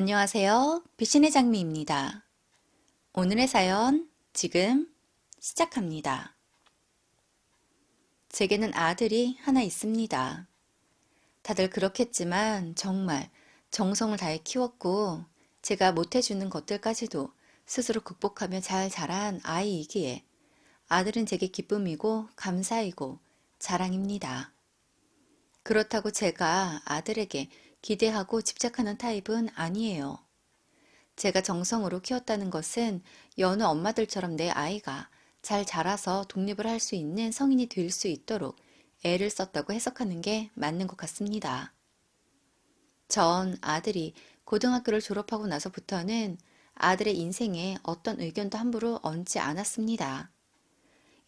안녕하세요. 비신의 장미입니다. 오늘의 사연 지금 시작합니다. 제게는 아들이 하나 있습니다. 다들 그렇겠지만 정말 정성을 다해 키웠고 제가 못해주는 것들까지도 스스로 극복하며 잘 자란 아이이기에 아들은 제게 기쁨이고 감사이고 자랑입니다. 그렇다고 제가 아들에게 기대하고 집착하는 타입은 아니에요. 제가 정성으로 키웠다는 것은 여느 엄마들처럼 내 아이가 잘 자라서 독립을 할 수 있는 성인이 될 수 있도록 애를 썼다고 해석하는 게 맞는 것 같습니다. 전 아들이 고등학교를 졸업하고 나서부터는 아들의 인생에 어떤 의견도 함부로 얹지 않았습니다.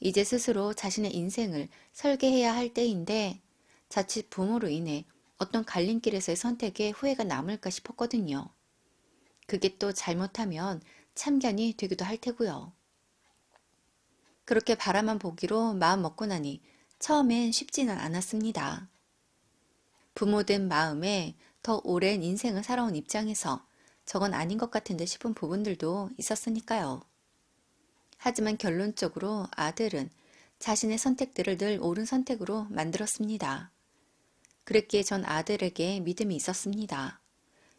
이제 스스로 자신의 인생을 설계해야 할 때인데 자칫 부모로 인해 어떤 갈림길에서의 선택에 후회가 남을까 싶었거든요. 그게 또 잘못하면 참견이 되기도 할 테고요. 그렇게 바라만 보기로 마음 먹고 나니 처음엔 쉽지는 않았습니다. 부모된 마음에 더 오랜 인생을 살아온 입장에서 저건 아닌 것 같은데 싶은 부분들도 있었으니까요. 하지만 결론적으로 아들은 자신의 선택들을 늘 옳은 선택으로 만들었습니다. 그랬기에 전 아들에게 믿음이 있었습니다.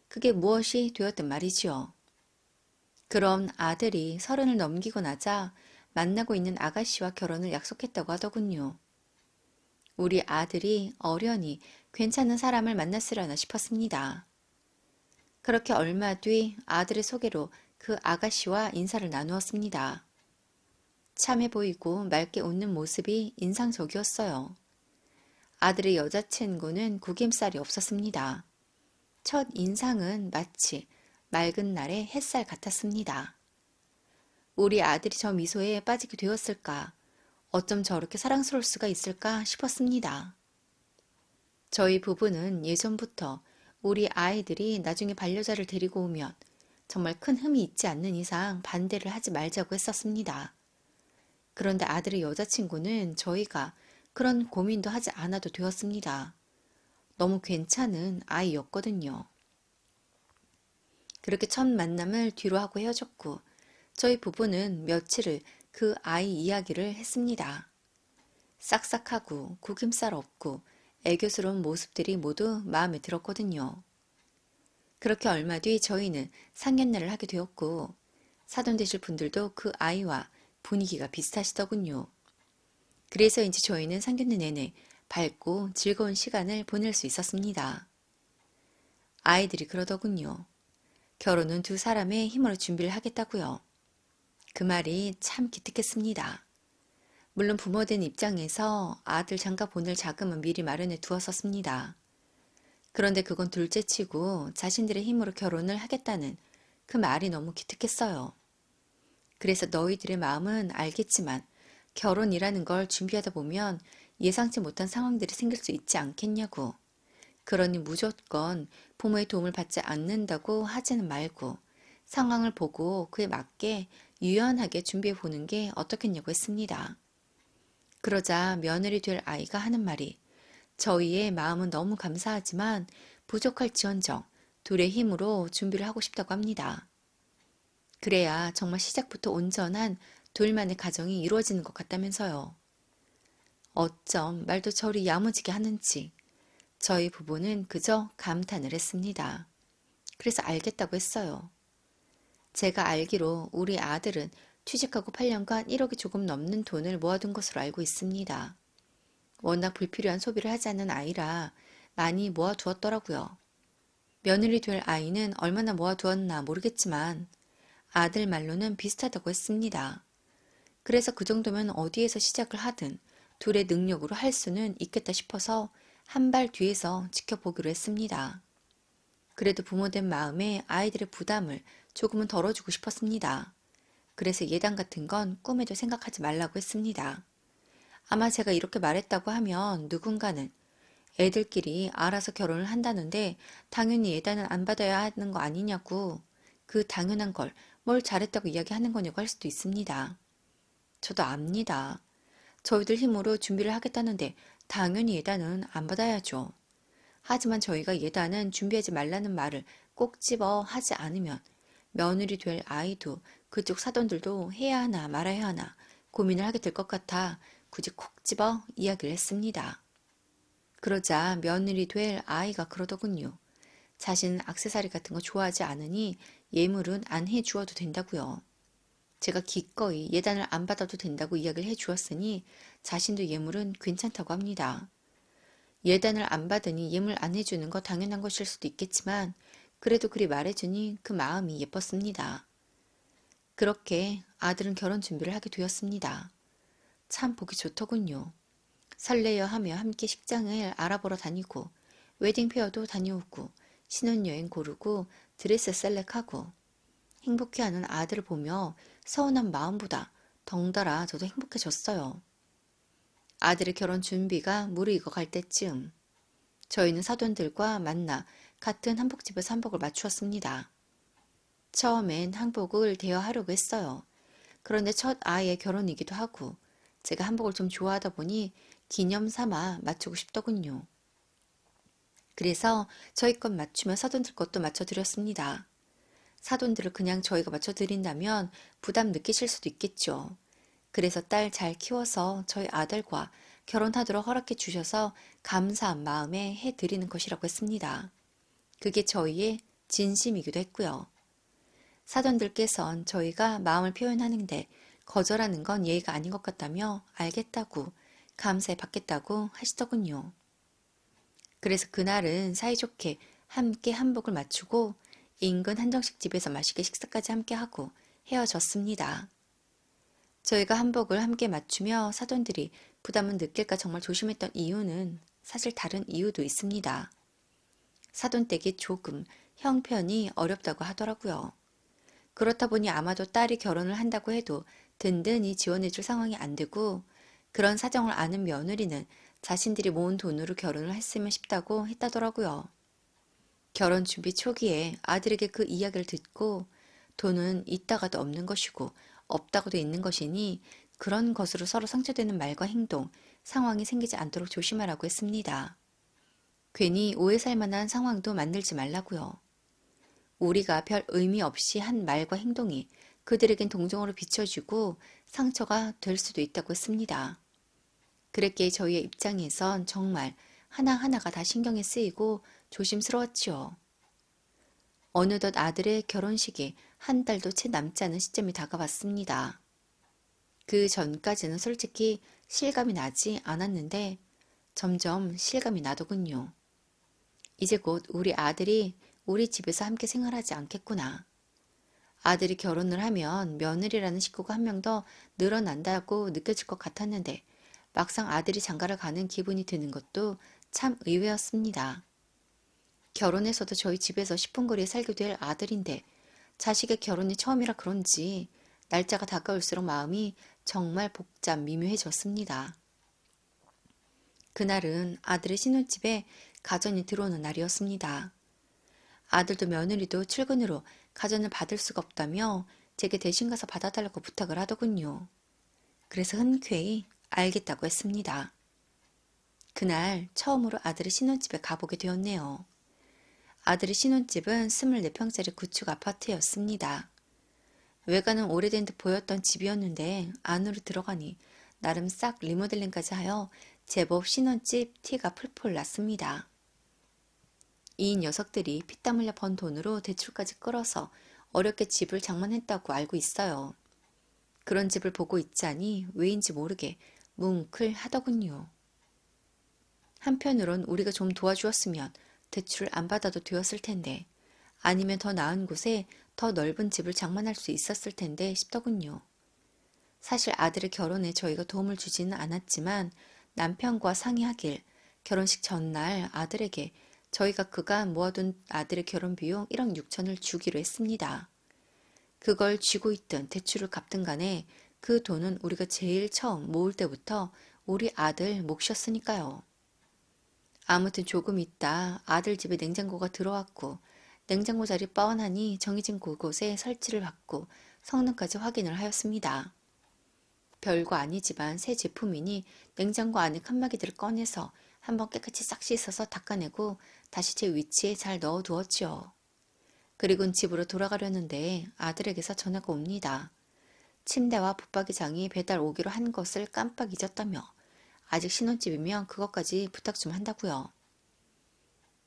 그게 무엇이 되었든 말이지요. 그럼 아들이 30을 넘기고 나자 만나고 있는 아가씨와 결혼을 약속했다고 하더군요. 우리 아들이 어련히 괜찮은 사람을 만났으려나 싶었습니다. 그렇게 얼마 뒤 아들의 소개로 그 아가씨와 인사를 나누었습니다. 참해 보이고 맑게 웃는 모습이 인상적이었어요. 아들의 여자친구는 구김살이 없었습니다. 첫 인상은 마치 맑은 날의 햇살 같았습니다. 우리 아들이 저 미소에 빠지게 되었을까? 어쩜 저렇게 사랑스러울 수가 있을까 싶었습니다. 저희 부부는 예전부터 우리 아이들이 나중에 반려자를 데리고 오면 정말 큰 흠이 있지 않는 이상 반대를 하지 말자고 했었습니다. 그런데 아들의 여자친구는 저희가 그런 고민도 하지 않아도 되었습니다. 너무 괜찮은 아이였거든요. 그렇게 첫 만남을 뒤로 하고 헤어졌고 저희 부부는 며칠을 그 아이 이야기를 했습니다. 싹싹하고 구김살 없고 애교스러운 모습들이 모두 마음에 들었거든요. 그렇게 얼마 뒤 저희는 상견례를 하게 되었고 사돈 되실 분들도 그 아이와 분위기가 비슷하시더군요. 그래서인지 저희는 상견례 내내 밝고 즐거운 시간을 보낼 수 있었습니다. 아이들이 그러더군요. 결혼은 두 사람의 힘으로 준비를 하겠다고요. 그 말이 참 기특했습니다. 물론 부모된 입장에서 아들 장가 보낼 자금은 미리 마련해 두었었습니다. 그런데 그건 둘째치고 자신들의 힘으로 결혼을 하겠다는 그 말이 너무 기특했어요. 그래서 너희들의 마음은 알겠지만 결혼이라는 걸 준비하다 보면 예상치 못한 상황들이 생길 수 있지 않겠냐고. 그러니 무조건 부모의 도움을 받지 않는다고 하지는 말고 상황을 보고 그에 맞게 유연하게 준비해 보는 게 어떻겠냐고 했습니다. 그러자 며느리 될 아이가 하는 말이 저희의 마음은 너무 감사하지만 부족할지언정 둘의 힘으로 준비를 하고 싶다고 합니다. 그래야 정말 시작부터 온전한 둘만의 가정이 이루어지는 것 같다면서요. 어쩜 말도 저리 야무지게 하는지 저희 부부는 그저 감탄을 했습니다. 그래서 알겠다고 했어요. 제가 알기로 우리 아들은 취직하고 8년간 1억이 조금 넘는 돈을 모아둔 것으로 알고 있습니다. 워낙 불필요한 소비를 하지 않는 아이라 많이 모아두었더라고요. 며느리 될 아이는 얼마나 모아두었나 모르겠지만 아들 말로는 비슷하다고 했습니다. 그래서 그 정도면 어디에서 시작을 하든 둘의 능력으로 할 수는 있겠다 싶어서 한 발 뒤에서 지켜보기로 했습니다. 그래도 부모된 마음에 아이들의 부담을 조금은 덜어주고 싶었습니다. 그래서 예단 같은 건 꿈에도 생각하지 말라고 했습니다. 아마 제가 이렇게 말했다고 하면 누군가는 애들끼리 알아서 결혼을 한다는데 당연히 예단은 안 받아야 하는 거 아니냐고 그 당연한 걸 뭘 잘했다고 이야기하는 거냐고 할 수도 있습니다. 저도 압니다. 저희들 힘으로 준비를 하겠다는데 당연히 예단은 안 받아야죠. 하지만 저희가 예단은 준비하지 말라는 말을 꼭 집어 하지 않으면 며느리 될 아이도 그쪽 사돈들도 해야 하나 말아야 하나 고민을 하게 될 것 같아 굳이 콕 집어 이야기를 했습니다. 그러자 며느리 될 아이가 그러더군요. 자신은 액세서리 같은 거 좋아하지 않으니 예물은 안 해주어도 된다고요. 제가 기꺼이 예단을 안 받아도 된다고 이야기를 해주었으니 자신도 예물은 괜찮다고 합니다. 예단을 안 받으니 예물 안 해주는 거 당연한 것일 수도 있겠지만 그래도 그리 말해주니 그 마음이 예뻤습니다. 그렇게 아들은 결혼 준비를 하게 되었습니다. 참 보기 좋더군요. 설레어 하며 함께 식장을 알아보러 다니고 웨딩페어도 다녀오고 신혼여행 고르고 드레스 셀렉하고 행복해하는 아들을 보며 서운한 마음보다 덩달아 저도 행복해졌어요. 아들의 결혼 준비가 무르익어 갈 때쯤 저희는 사돈들과 만나 같은 한복집에서 한복을 맞추었습니다. 처음엔 한복을 대여하려고 했어요. 그런데 첫 아이의 결혼이기도 하고 제가 한복을 좀 좋아하다 보니 기념 삼아 맞추고 싶더군요. 그래서 저희 것 맞추며 사돈들 것도 맞춰드렸습니다. 사돈들을 그냥 저희가 맞춰드린다면 부담 느끼실 수도 있겠죠. 그래서 딸 잘 키워서 저희 아들과 결혼하도록 허락해 주셔서 감사한 마음에 해드리는 것이라고 했습니다. 그게 저희의 진심이기도 했고요. 사돈들께선 저희가 마음을 표현하는데 거절하는 건 예의가 아닌 것 같다며 알겠다고 감사해 받겠다고 하시더군요. 그래서 그날은 사이좋게 함께 한복을 맞추고 인근 한정식 집에서 맛있게 식사까지 함께 하고 헤어졌습니다. 저희가 한복을 함께 맞추며 사돈들이 부담을 느낄까 정말 조심했던 이유는 사실 다른 이유도 있습니다. 사돈 댁이 조금 형편이 어렵다고 하더라고요. 그렇다 보니 아마도 딸이 결혼을 한다고 해도 든든히 지원해줄 상황이 안 되고 그런 사정을 아는 며느리는 자신들이 모은 돈으로 결혼을 했으면 싶다고 했다더라고요. 결혼 준비 초기에 아들에게 그 이야기를 듣고 돈은 있다가도 없는 것이고 없다고도 있는 것이니 그런 것으로 서로 상처되는 말과 행동, 상황이 생기지 않도록 조심하라고 했습니다. 괜히 오해 살 만한 상황도 만들지 말라고요. 우리가 별 의미 없이 한 말과 행동이 그들에겐 동정으로 비춰지고 상처가 될 수도 있다고 했습니다. 그랬기에 저희의 입장에선 정말 하나하나가 다 신경에 쓰이고 조심스러웠지요. 어느덧 아들의 결혼식이 한 달도 채 남지 않은 시점이 다가왔습니다. 그 전까지는 솔직히 실감이 나지 않았는데 점점 실감이 나더군요. 이제 곧 우리 아들이 우리 집에서 함께 생활하지 않겠구나. 아들이 결혼을 하면 며느리라는 식구가 한 명 더 늘어난다고 느껴질 것 같았는데 막상 아들이 장가를 가는 기분이 드는 것도 참 의외였습니다. 결혼해서도 저희 집에서 10분 거리에 살게 될 아들인데 자식의 결혼이 처음이라 그런지 날짜가 다가올수록 마음이 정말 복잡 미묘해졌습니다. 그날은 아들의 신혼집에 가전이 들어오는 날이었습니다. 아들도 며느리도 출근으로 가전을 받을 수가 없다며 제게 대신 가서 받아달라고 부탁을 하더군요. 그래서 흔쾌히 알겠다고 했습니다. 그날 처음으로 아들의 신혼집에 가보게 되었네요. 아들의 신혼집은 24평짜리 구축 아파트였습니다. 외관은 오래된 듯 보였던 집이었는데 안으로 들어가니 나름 싹 리모델링까지 하여 제법 신혼집 티가 풀풀 났습니다. 이 녀석들이 피땀 흘려 번 돈으로 대출까지 끌어서 어렵게 집을 장만했다고 알고 있어요. 그런 집을 보고 있자니 왜인지 모르게 뭉클하더군요. 한편으론 우리가 좀 도와주었으면 대출을 안 받아도 되었을 텐데 아니면 더 나은 곳에 더 넓은 집을 장만할 수 있었을 텐데 싶더군요. 사실 아들의 결혼에 저희가 도움을 주지는 않았지만 남편과 상의하길 결혼식 전날 아들에게 저희가 그간 모아둔 아들의 결혼 비용 1억 6천을 주기로 했습니다. 그걸 쥐고 있든 대출을 갚든 간에 그 돈은 우리가 제일 처음 모을 때부터 우리 아들 몫이었으니까요. 아무튼 조금 있다 아들 집에 냉장고가 들어왔고 냉장고 자리 뻔하니 정해진 곳곳에 설치를 받고 성능까지 확인을 하였습니다. 별거 아니지만 새 제품이니 냉장고 안에 칸막이들을 꺼내서 한번 깨끗이 싹 씻어서 닦아내고 다시 제 위치에 잘 넣어두었지요. 그리고는 집으로 돌아가려는데 아들에게서 전화가 옵니다. 침대와 붙박이장이 배달 오기로 한 것을 깜빡 잊었다며 아직 신혼집이면 그것까지 부탁 좀 한다고요.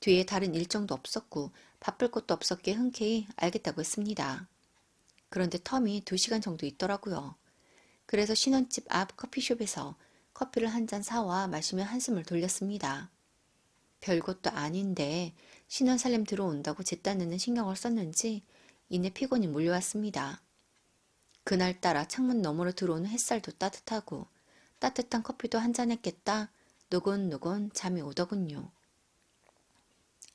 뒤에 다른 일정도 없었고 바쁠 것도 없었기에 흔쾌히 알겠다고 했습니다. 그런데 텀이 2시간 정도 있더라고요. 그래서 신혼집 앞 커피숍에서 커피를 한 잔 사와 마시며 한숨을 돌렸습니다. 별것도 아닌데 신혼살림 들어온다고 제 딴에는 신경을 썼는지 이내 피곤이 몰려왔습니다. 그날따라 창문 너머로 들어오는 햇살도 따뜻하고 따뜻한 커피도 한 잔 했겠다 노곤노곤 잠이 오더군요.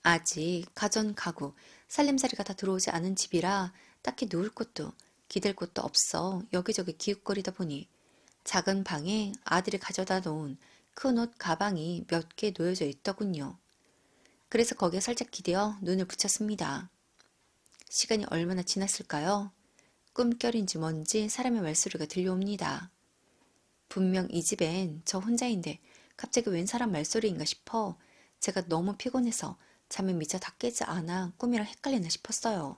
아직 가전, 가구, 살림살이가 다 들어오지 않은 집이라 딱히 누울 곳도 기댈 곳도 없어 여기저기 기웃거리다 보니 작은 방에 아들이 가져다 놓은 큰 옷 가방이 몇 개 놓여져 있더군요. 그래서 거기에 살짝 기대어 눈을 붙였습니다. 시간이 얼마나 지났을까요? 꿈결인지 뭔지 사람의 말소리가 들려옵니다. 분명 이 집엔 저 혼자인데 갑자기 웬 사람 말소리인가 싶어 제가 너무 피곤해서 잠에 미쳐 다 깨지 않아 꿈이랑 헷갈리나 싶었어요.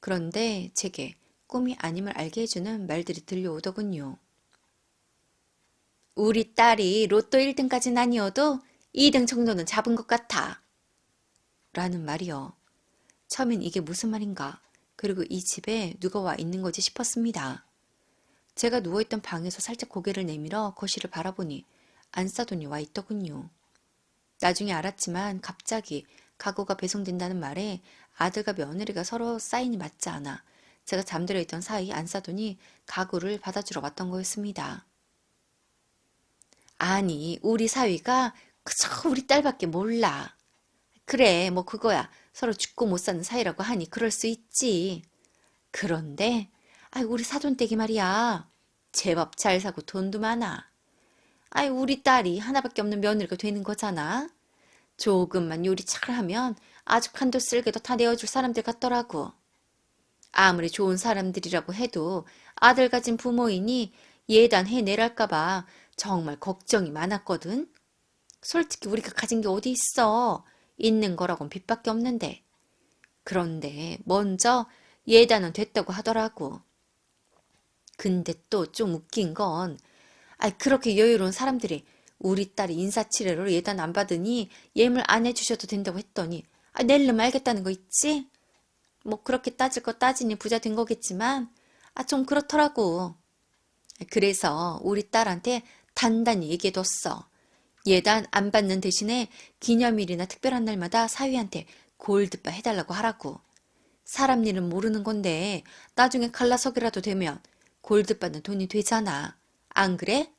그런데 제게 꿈이 아님을 알게 해주는 말들이 들려오더군요. 우리 딸이 로또 1등까지는 아니어도 2등 정도는 잡은 것 같아. 라는 말이요. 처음엔 이게 무슨 말인가, 그리고 이 집에 누가 와 있는 거지 싶었습니다. 제가 누워있던 방에서 살짝 고개를 내밀어 거실을 바라보니 안싸돈이 와 있더군요. 나중에 알았지만 갑자기 가구가 배송된다는 말에 아들과 며느리가 서로 사인이 맞지 않아 제가 잠들어 있던 사이 안싸돈이 가구를 받아주러 왔던 거였습니다. 아니, 우리 사위가 그저 우리 딸밖에 몰라. 그래, 뭐 그거야. 서로 죽고 못 사는 사이라고 하니 그럴 수 있지. 그런데 우리 사돈댁이 말이야. 제법 잘 사고 돈도 많아. 우리 딸이 하나밖에 없는 며느리가 되는 거잖아. 조금만 요리 잘하면 아주 간도 쓸게도 다 내어줄 사람들 같더라고. 아무리 좋은 사람들이라고 해도 아들 가진 부모이니 예단 해내랄까봐 정말 걱정이 많았거든. 솔직히 우리가 가진 게 어디 있어. 있는 거라곤 빚밖에 없는데. 그런데 먼저 예단은 됐다고 하더라고. 근데 또 좀 웃긴 건 그렇게 여유로운 사람들이 우리 딸이 인사치레로 예단 안 받으니 예물 안 해주셔도 된다고 했더니 낼름 알겠다는 거 있지? 뭐 그렇게 따질 거 따지니 부자 된 거겠지만 좀 그렇더라고. 그래서 우리 딸한테 단단히 얘기해뒀어. 예단 안 받는 대신에 기념일이나 특별한 날마다 사위한테 골드바 해달라고 하라고. 사람 일은 모르는 건데 나중에 갈라서기라도 되면 골드바는 돈이 되잖아. 안 그래?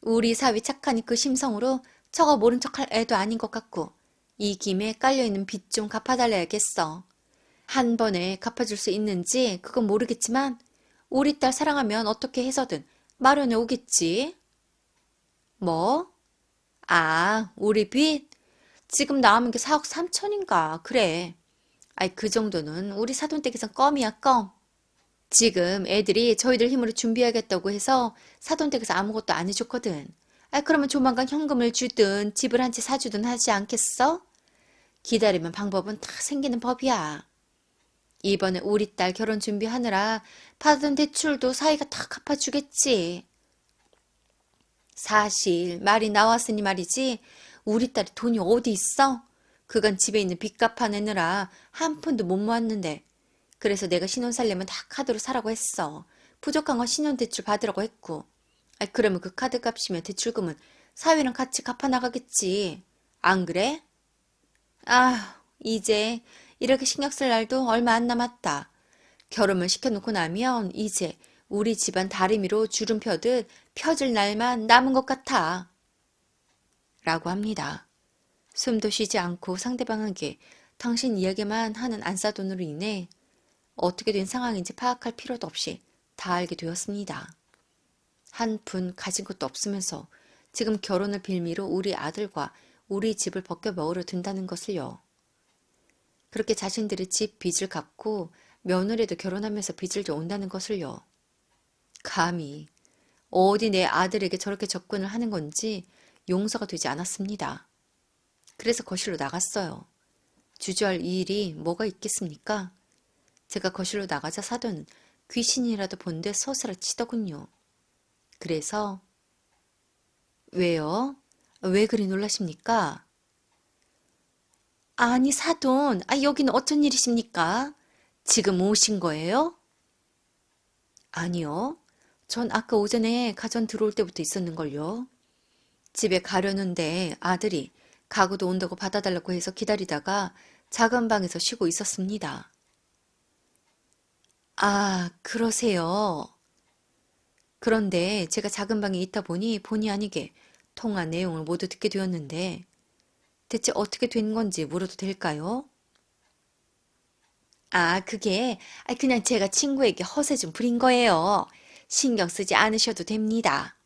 우리 사위 착하니 그 심성으로 저거 모른 척할 애도 아닌 것 같고 이 김에 깔려있는 빚 좀 갚아달라야겠어. 한 번에 갚아줄 수 있는지 그건 모르겠지만 우리 딸 사랑하면 어떻게 해서든 마련해 오겠지. 뭐? 우리 빚? 지금 남은 게 4억 3천인가. 그래. 그 정도는 우리 사돈댁에선 껌이야, 껌. 지금 애들이 저희들 힘으로 준비하겠다고 해서 사돈댁에서 아무것도 안 해줬거든. 그러면 조만간 현금을 주든 집을 한 채 사주든 하지 않겠어? 기다리면 방법은 다 생기는 법이야. 이번에 우리 딸 결혼 준비하느라 받은 대출도 사이가 다 갚아주겠지. 사실 말이 나왔으니 말이지 우리 딸이 돈이 어디 있어? 그간 집에 있는 빚 갚아내느라 한 푼도 못 모았는데 그래서 내가 신혼 살려면 다 카드로 사라고 했어. 부족한 건 신혼대출 받으라고 했고. 그러면 그 카드 값이면 대출금은 사위랑 같이 갚아나가겠지. 안 그래? 이제 이렇게 신경 쓸 날도 얼마 안 남았다. 결혼을 시켜놓고 나면 이제 우리 집안 다리미로 주름 펴듯 펴질 날만 남은 것 같아. 라고 합니다. 숨도 쉬지 않고 상대방에게 당신 이야기만 하는 안싸돈으로 인해 어떻게 된 상황인지 파악할 필요도 없이 다 알게 되었습니다. 한 푼 가진 것도 없으면서 지금 결혼을 빌미로 우리 아들과 우리 집을 벗겨 먹으려 든다는 것을요. 그렇게 자신들의 집 빚을 갚고 며느리도 결혼하면서 빚을 져온다는 것을요. 감히 어디 내 아들에게 저렇게 접근을 하는 건지 용서가 되지 않았습니다. 그래서 거실로 나갔어요. 주저할 일이 뭐가 있겠습니까? 제가 거실로 나가자 사돈은 귀신이라도 본 듯 서스라치더군요. 그래서 왜요? 왜 그리 놀라십니까? 아니 사돈, 여기는 어쩐 일이십니까? 지금 오신 거예요? 아니요. 전 아까 오전에 가전 들어올 때부터 있었는걸요. 집에 가려는데 아들이 가구도 온다고 받아달라고 해서 기다리다가 작은 방에서 쉬고 있었습니다. 아, 그러세요. 그런데 제가 작은 방에 있다 보니 본의 아니게 통화 내용을 모두 듣게 되었는데 대체 어떻게 된 건지 물어도 될까요? 그게 그냥 제가 친구에게 허세 좀 부린 거예요. 신경 쓰지 않으셔도 됩니다.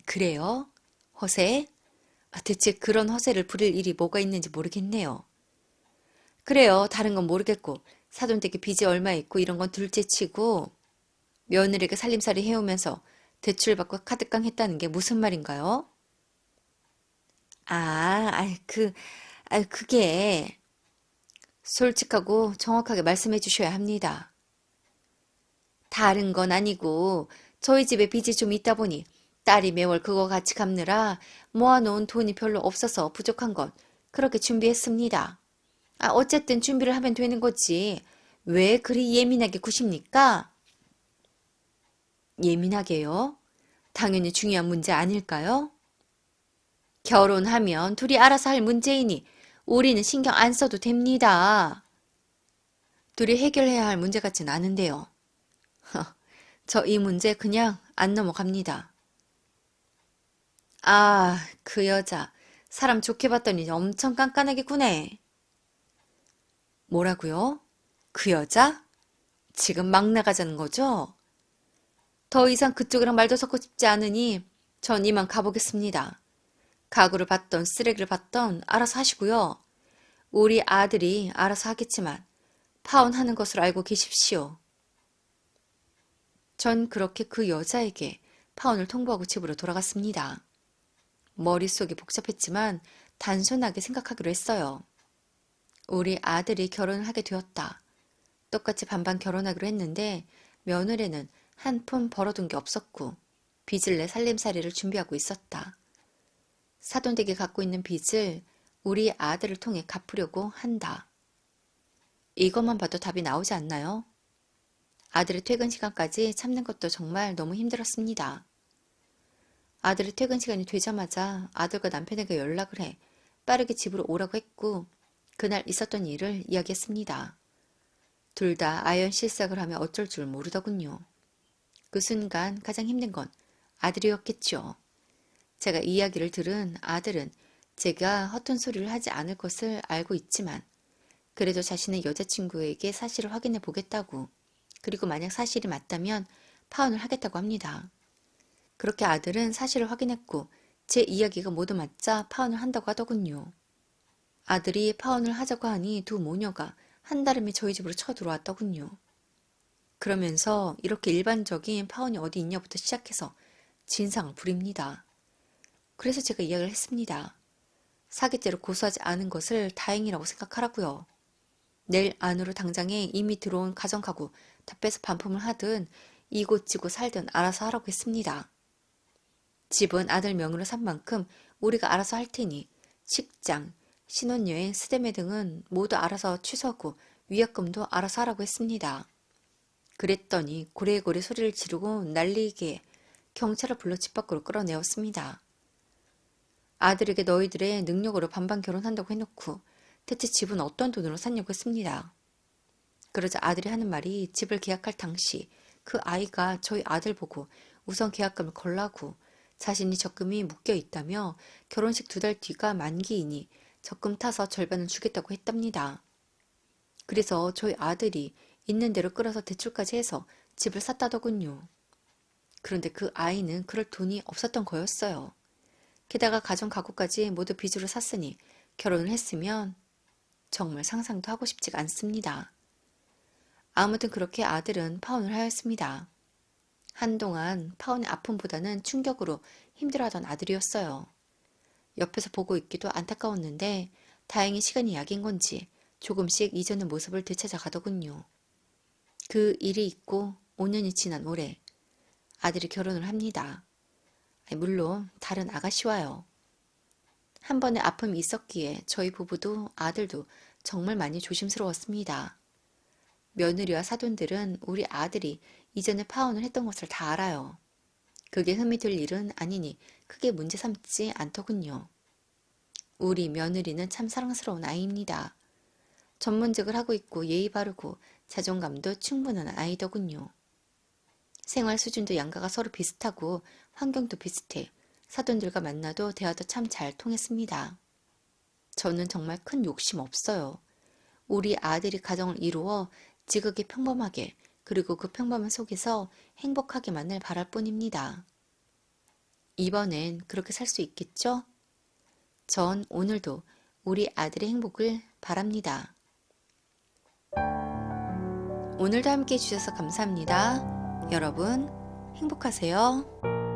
그래요? 허세? 대체 그런 허세를 부릴 일이 뭐가 있는지 모르겠네요. 그래요. 다른 건 모르겠고 사돈댁에 빚이 얼마 있고 이런 건 둘째치고 며느리가 살림살이 해오면서 대출받고 카드깡 했다는 게 무슨 말인가요? 아, 그게 솔직하고 정확하게 말씀해 주셔야 합니다. 다른 건 아니고 저희 집에 빚이 좀 있다 보니 딸이 매월 그거 같이 갚느라 모아놓은 돈이 별로 없어서 부족한 건 그렇게 준비했습니다. 어쨌든 준비를 하면 되는 거지. 왜 그리 예민하게 구십니까? 예민하게요? 당연히 중요한 문제 아닐까요? 결혼하면 둘이 알아서 할 문제이니 우리는 신경 안 써도 됩니다. 둘이 해결해야 할 문제 같진 않은데요. 저 이 문제 그냥 안 넘어갑니다. 그 여자. 사람 좋게 봤더니 엄청 깐깐하게 구네. 뭐라고요? 그 여자? 지금 막 나가자는 거죠? 더 이상 그쪽이랑 말도 섞고 싶지 않으니 전 이만 가보겠습니다. 가구를 받던 쓰레기를 받던 알아서 하시고요. 우리 아들이 알아서 하겠지만 파혼하는 것으로 알고 계십시오. 전 그렇게 그 여자에게 파혼을 통보하고 집으로 돌아갔습니다. 머릿속이 복잡했지만 단순하게 생각하기로 했어요. 우리 아들이 결혼을 하게 되었다. 똑같이 반반 결혼하기로 했는데 며느리는 한 푼 벌어둔 게 없었고 빚을 내 살림살이를 준비하고 있었다. 사돈댁이 갖고 있는 빚을 우리 아들을 통해 갚으려고 한다. 이것만 봐도 답이 나오지 않나요? 아들의 퇴근 시간까지 참는 것도 정말 너무 힘들었습니다. 아들의 퇴근 시간이 되자마자 아들과 남편에게 연락을 해 빠르게 집으로 오라고 했고 그날 있었던 일을 이야기했습니다. 둘 다 아연 실색을 하며 어쩔 줄 모르더군요. 그 순간 가장 힘든 건 아들이었겠죠. 제가 이야기를 들은 아들은 제가 허튼 소리를 하지 않을 것을 알고 있지만 그래도 자신의 여자친구에게 사실을 확인해 보겠다고 그리고 만약 사실이 맞다면 파혼을 하겠다고 합니다. 그렇게 아들은 사실을 확인했고 제 이야기가 모두 맞자 파혼을 한다고 하더군요. 아들이 파혼을 하자고 하니 두 모녀가 한달음에 저희 집으로 쳐들어왔더군요. 그러면서 이렇게 일반적인 파혼이 어디 있냐부터 시작해서 진상을 부립니다. 그래서 제가 이야기를 했습니다. 사기죄로 고소하지 않은 것을 다행이라고 생각하라고요. 내일 안으로 당장에 이미 들어온 가정가구 다 빼서 반품을 하든 이곳지곳 살든 알아서 하라고 했습니다. 집은 아들 명의로 산 만큼 우리가 알아서 할 테니 식장, 신혼여행, 스데메 등은 모두 알아서 취소하고 위약금도 알아서 하라고 했습니다. 그랬더니 고래고래 소리를 지르고 난리게 경찰을 불러 집 밖으로 끌어내었습니다. 아들에게 너희들의 능력으로 반반 결혼한다고 해놓고 대체 집은 어떤 돈으로 샀냐고 했습니다. 그러자 아들이 하는 말이 집을 계약할 당시 그 아이가 저희 아들 보고 우선 계약금을 걸라고 자신이 적금이 묶여 있다며 결혼식 2달 뒤가 만기이니 적금 타서 절반을 주겠다고 했답니다. 그래서 저희 아들이 있는 대로 끌어서 대출까지 해서 집을 샀다더군요. 그런데 그 아이는 그럴 돈이 없었던 거였어요. 게다가 가정 가구까지 모두 빚으로 샀으니 결혼을 했으면 정말 상상도 하고 싶지가 않습니다. 아무튼 그렇게 아들은 파혼을 하였습니다. 한동안 파혼의 아픔보다는 충격으로 힘들어하던 아들이었어요. 옆에서 보고 있기도 안타까웠는데 다행히 시간이 약인 건지 조금씩 이전의 모습을 되찾아 가더군요. 그 일이 있고 5년이 지난 올해 아들이 결혼을 합니다. 물론 다른 아가씨와요. 한 번의 아픔이 있었기에 저희 부부도 아들도 정말 많이 조심스러웠습니다. 며느리와 사돈들은 우리 아들이 이전에 파혼을 했던 것을 다 알아요. 그게 흠이 될 일은 아니니 크게 문제 삼지 않더군요. 우리 며느리는 참 사랑스러운 아이입니다. 전문직을 하고 있고 예의 바르고 자존감도 충분한 아이더군요. 생활 수준도 양가가 서로 비슷하고 환경도 비슷해 사돈들과 만나도 대화도 참 잘 통했습니다. 저는 정말 큰 욕심 없어요. 우리 아들이 가정을 이루어 지극히 평범하게 그리고 그 평범한 속에서 행복하게만을 바랄 뿐입니다. 이번엔 그렇게 살 수 있겠죠? 전 오늘도 우리 아들의 행복을 바랍니다. 오늘도 함께 해주셔서 감사합니다. 여러분, 행복하세요.